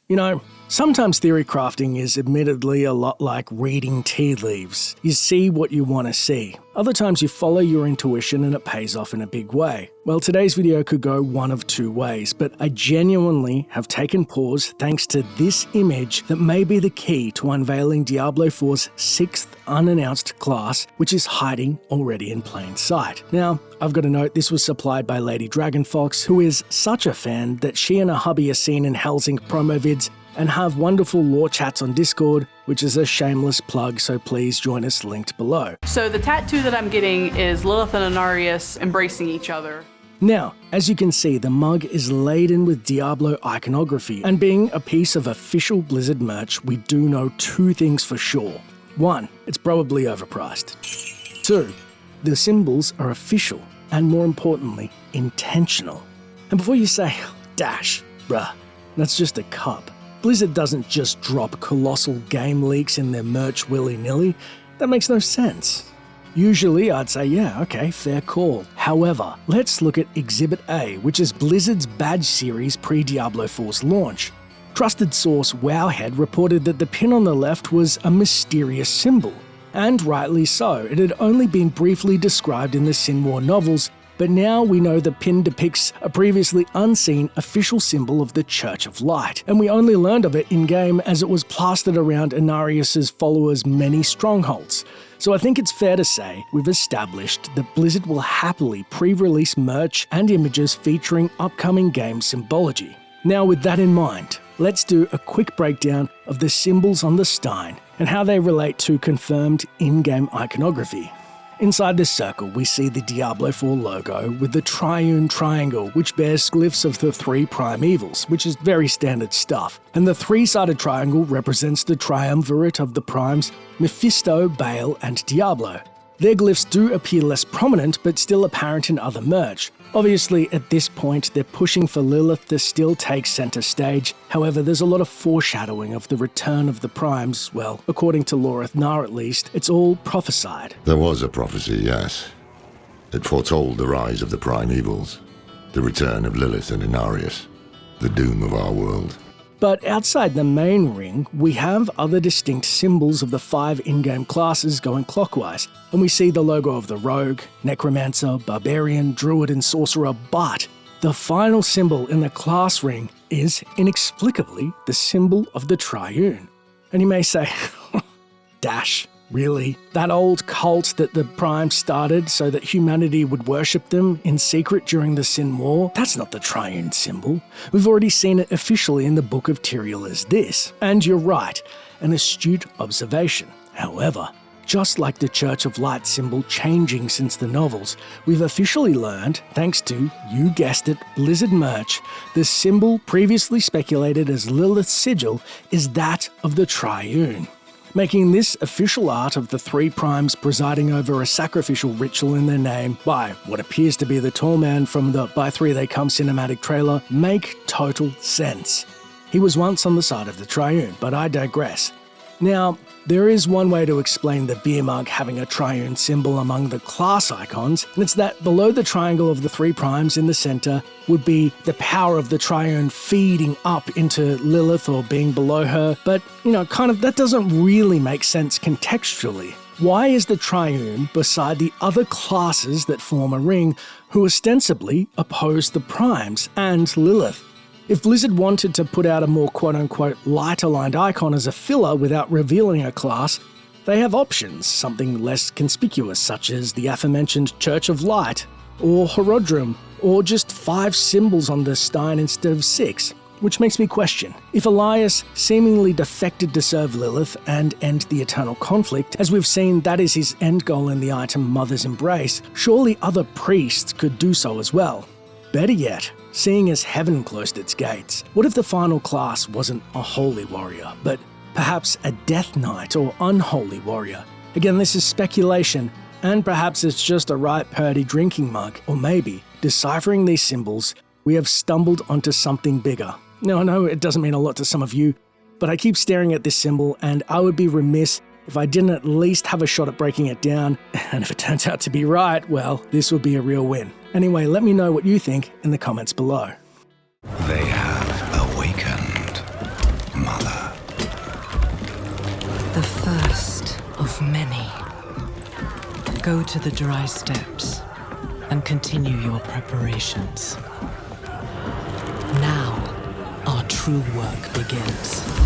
You know, sometimes theory crafting is admittedly a lot like reading tea leaves. You see what you want to see. Other times you follow your intuition and it pays off in a big way. Well, today's video could go one of two ways, but I genuinely have taken pause thanks to this image that may be the key to unveiling Diablo 4's 6th unannounced class, which is hiding already in plain sight. Now, I've got to note this was supplied by Lady Dragonfox, who is such a fan that she and her hubby are seen in Hellsing promo vids and have wonderful lore chats on Discord, which is a shameless plug, so please join us linked below. So the tattoo that I'm getting is Lilith and Inarius embracing each other. Now, as you can see, the mug is laden with Diablo iconography, and being a piece of official Blizzard merch, we do know two things for sure. One, it's probably overpriced. Two, the symbols are official, and more importantly, intentional. And before you say, dash, bruh, that's just a cup. Blizzard doesn't just drop colossal game leaks in their merch willy-nilly. That makes no sense. Usually I'd say, yeah, okay, fair call. However, let's look at Exhibit A, which is Blizzard's badge series pre-Diablo 4's launch. Trusted source Wowhead reported that the pin on the left was a mysterious symbol. And rightly so, it had only been briefly described in the Sin War novels, but now we know the pin depicts a previously unseen official symbol of the Church of Light, and we only learned of it in-game as it was plastered around Inarius' followers' many strongholds. So I think it's fair to say we've established that Blizzard will happily pre-release merch and images featuring upcoming game symbology. Now with that in mind, let's do a quick breakdown of the symbols on the Stein and how they relate to confirmed in-game iconography. Inside this circle, we see the Diablo 4 logo with the triune triangle, which bears glyphs of the three primeval, which is very standard stuff. And the three-sided triangle represents the triumvirate of the primes, Mephisto, Baal, and Diablo. Their glyphs do appear less prominent, but still apparent in other merch. Obviously, at this point, they're pushing for Lilith to still take center stage. However, there's a lot of foreshadowing of the return of the primes. Well, according to Lorith Nar at least, it's all prophesied. There was a prophecy, yes. It foretold the rise of the primevals, the return of Lilith and Inarius, the doom of our world. But outside the main ring, we have other distinct symbols of the 5 in-game classes going clockwise, and we see the logo of the Rogue, Necromancer, Barbarian, Druid, and Sorcerer, but the final symbol in the class ring is, inexplicably, the symbol of the Triune. And you may say, dash, really? That old cult that the Prime started so that humanity would worship them in secret during the Sin War? That's not the Triune symbol. We've already seen it officially in the Book of Tyrael as this. And you're right, an astute observation. However, just like the Church of Light symbol changing since the novels, we've officially learned, thanks to, you guessed it, Blizzard merch, the symbol previously speculated as Lilith's sigil is that of the Triune, making this official art of the three primes presiding over a sacrificial ritual in their name by what appears to be the tall man from the By Three They Come cinematic trailer make total sense. He was once on the side of the Triune, but I digress. Now, there is one way to explain the beer mug having a triune symbol among the class icons, and it's that below the triangle of the three primes in the center would be the power of the triune feeding up into Lilith or being below her, but, that doesn't really make sense contextually. Why is the triune beside the other classes that form a ring who ostensibly oppose the primes and Lilith? If Blizzard wanted to put out a more quote-unquote light-aligned icon as a filler without revealing a class, they have options, something less conspicuous such as the aforementioned Church of Light, or Horodrim, or just 5 symbols on the Stein instead of 6, which makes me question, if Elias seemingly defected to serve Lilith and end the eternal conflict, as we've seen that is his end goal in the item Mother's Embrace, surely other priests could do so as well. Better yet, seeing as heaven closed its gates, what if the final class wasn't a holy warrior, but perhaps a death knight or unholy warrior? Again, this is speculation, and perhaps it's just a right purdy drinking mug, or maybe, deciphering these symbols, we have stumbled onto something bigger. Now, I know it doesn't mean a lot to some of you, but I keep staring at this symbol, and I would be remiss if I didn't at least have a shot at breaking it down, and if it turns out to be right, well, this would be a real win. Anyway, let me know what you think in the comments below. They have awakened. many. Go to the dry steppes and continue your preparations. Now, our true work begins.